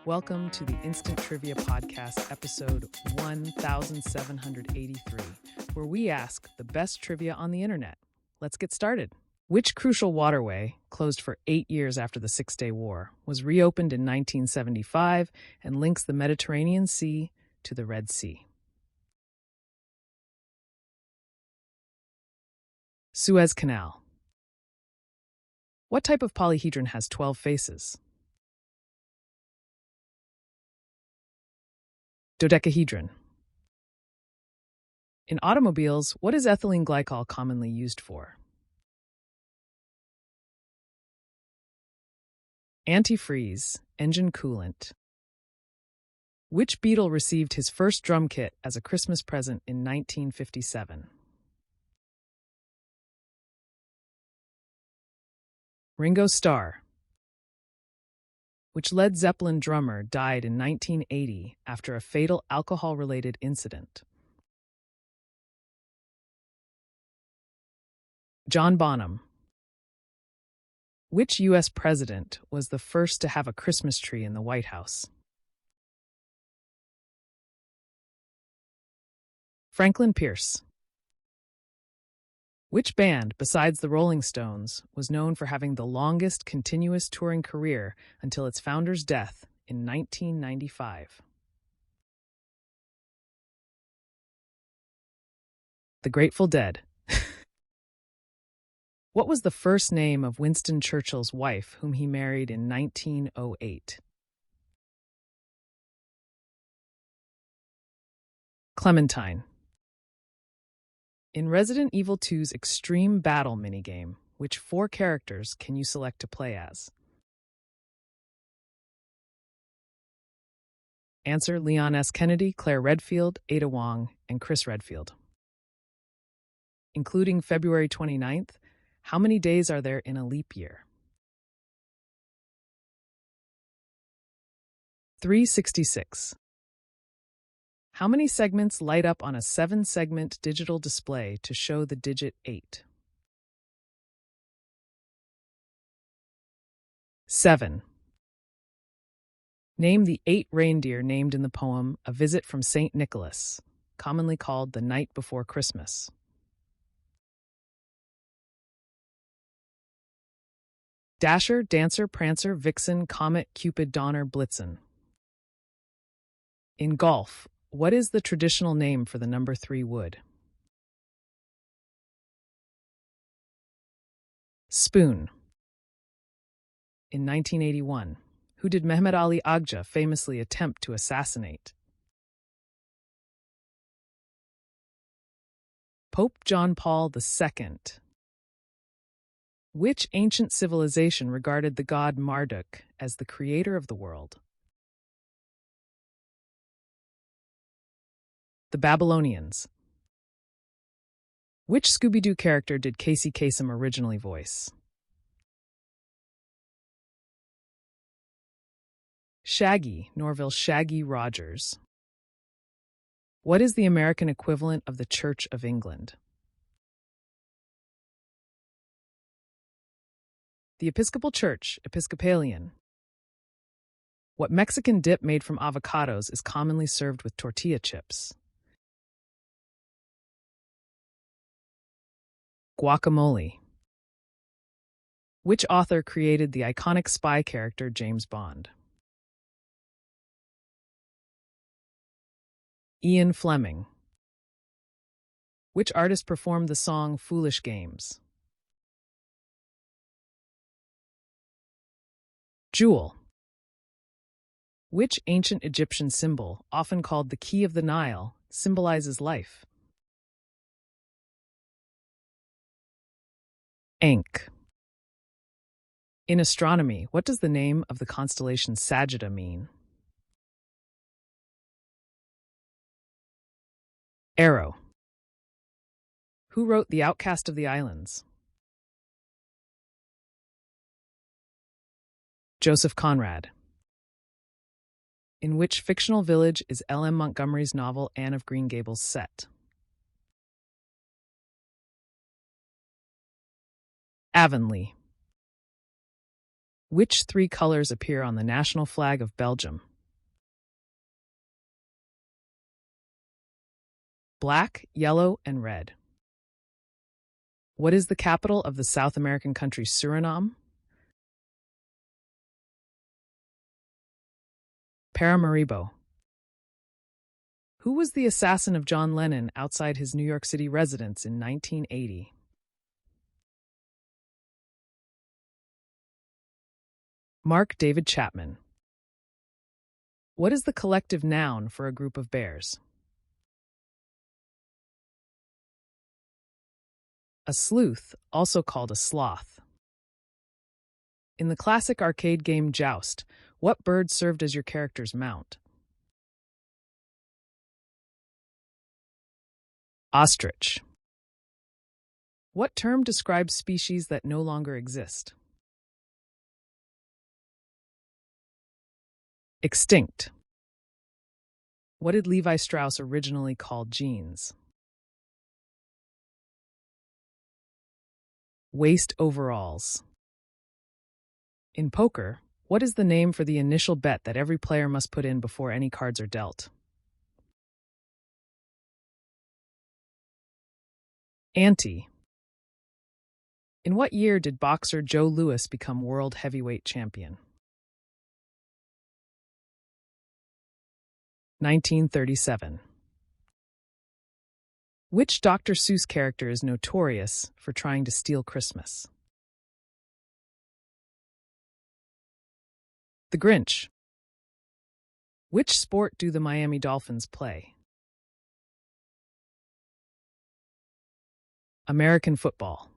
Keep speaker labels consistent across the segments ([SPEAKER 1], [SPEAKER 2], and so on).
[SPEAKER 1] Welcome to the Instant Trivia Podcast, episode 1783, where we ask the best trivia on the internet. Let's get started. Which crucial waterway, closed for 8 years after the Six-Day War, was reopened in 1975 and links the Mediterranean Sea to the Red Sea? Suez Canal. What type of polyhedron has 12 faces? Dodecahedron. In automobiles, what is ethylene glycol commonly used for? Antifreeze, engine coolant. Which Beatle received his first drum kit as a Christmas present in 1957? Ringo Starr. Which Led Zeppelin drummer died in 1980 after a fatal alcohol-related incident? John Bonham. Which U.S. president was the first to have a Christmas tree in the White House? Franklin Pierce. Which band, besides the Rolling Stones, was known for having the longest continuous touring career until its founder's death in 1995? The Grateful Dead. What was the first name of Winston Churchill's wife, whom he married in 1908? Clementine. In Resident Evil 2's Extreme Battle minigame, which 4 characters can you select to play as? Answer: Leon S. Kennedy, Claire Redfield, Ada Wong, and Chris Redfield. Including February 29th, how many days are there in a leap year? 366. How many segments light up on a 7-segment digital display to show the digit 8? 7. Name the 8 reindeer named in the poem A Visit from St. Nicholas, commonly called The Night Before Christmas. Dasher, Dancer, Prancer, Vixen, Comet, Cupid, Donner, Blitzen. In golf, what is the traditional name for the number 3 wood? Spoon. In 1981, who did Mehmet Ali Agca famously attempt to assassinate? Pope John Paul II. Which ancient civilization regarded the god Marduk as the creator of the world? The Babylonians. Which Scooby-Doo character did Casey Kasem originally voice? Shaggy, Norville Shaggy Rogers. What is the American equivalent of the Church of England? The Episcopal Church, Episcopalian. What Mexican dip made from avocados is commonly served with tortilla chips? Guacamole. Which author created the iconic spy character James Bond? Ian Fleming. Which artist performed the song Foolish Games? Jewel. Which ancient Egyptian symbol, often called the Key of the Nile, symbolizes life? Ankh. In astronomy, what does the name of the constellation Sagitta mean? Arrow. Who wrote The Outcast of the Islands? Joseph Conrad. In which fictional village is L.M. Montgomery's novel Anne of Green Gables set? Avonlea. Which 3 colors appear on the national flag of Belgium? Black, yellow, and red. What is the capital of the South American country Suriname? Paramaribo. Who was the assassin of John Lennon outside his New York City residence in 1980? Mark David Chapman. What is the collective noun for a group of bears? A sleuth, also called a sloth. In the classic arcade game Joust, what bird served as your character's mount? Ostrich. What term describes species that no longer exist? Extinct. What did Levi Strauss originally call jeans? Waist overalls. In poker, what is the name for the initial bet that every player must put in before any cards are dealt? Ante. In what year did boxer Joe Louis become world heavyweight champion? 1937. Which Dr. Seuss character is notorious for trying to steal Christmas? The Grinch. Which sport do the Miami Dolphins play? American football.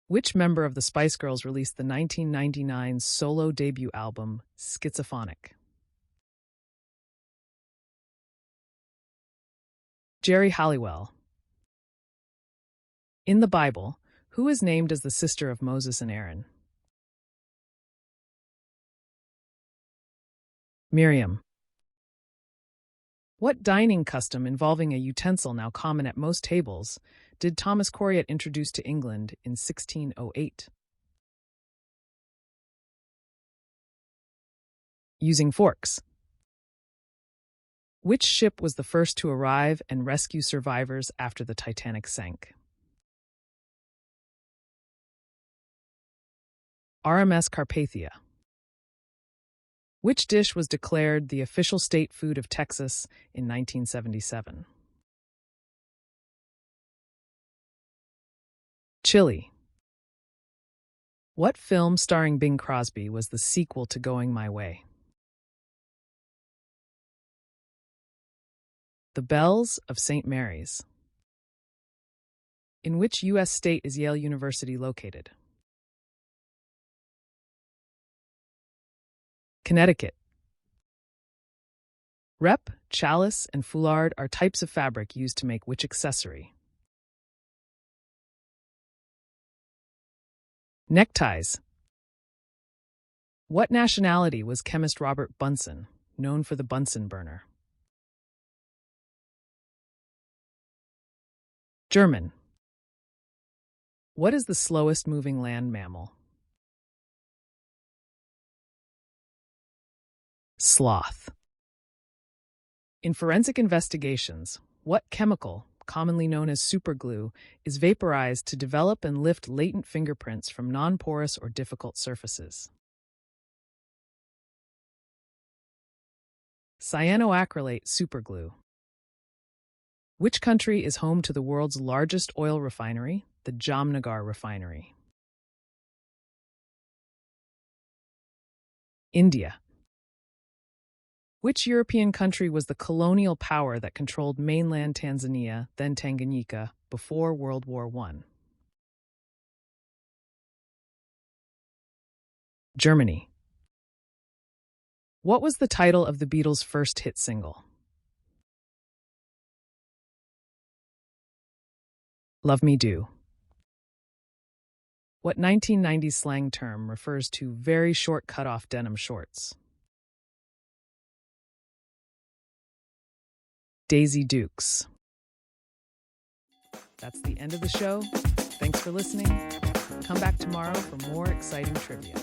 [SPEAKER 1] Which member of the Spice Girls released the 1999 solo debut album, Schizophonic? Jerry Halliwell. In the Bible, who is named as the sister of Moses and Aaron? Miriam. What dining custom involving a utensil now common at most tables did Thomas Coriat introduce to England in 1608? Using forks. Which ship was the first to arrive and rescue survivors after the Titanic sank? RMS Carpathia. Which dish was declared the official state food of Texas in 1977? Chili. What film starring Bing Crosby was the sequel to Going My Way? The Bells of St. Mary's. In which U.S. state is Yale University located? Connecticut. Rep, chalice, and foulard are types of fabric used to make which accessory? Neckties. What nationality was chemist Robert Bunsen, known for the Bunsen burner? German. What is the slowest moving land mammal? Sloth. In forensic investigations, what chemical, commonly known as superglue, is vaporized to develop and lift latent fingerprints from non-porous or difficult surfaces? Cyanoacrylate superglue. Which country is home to the world's largest oil refinery, the Jamnagar refinery? India. Which European country was the colonial power that controlled mainland Tanzania, then Tanganyika, before World War I? Germany. What was the title of the Beatles' first hit single? Love Me Do. What 1990s slang term refers to very short cut-off denim shorts? Daisy Dukes. That's the end of the show. Thanks for listening. Come back tomorrow for more exciting trivia.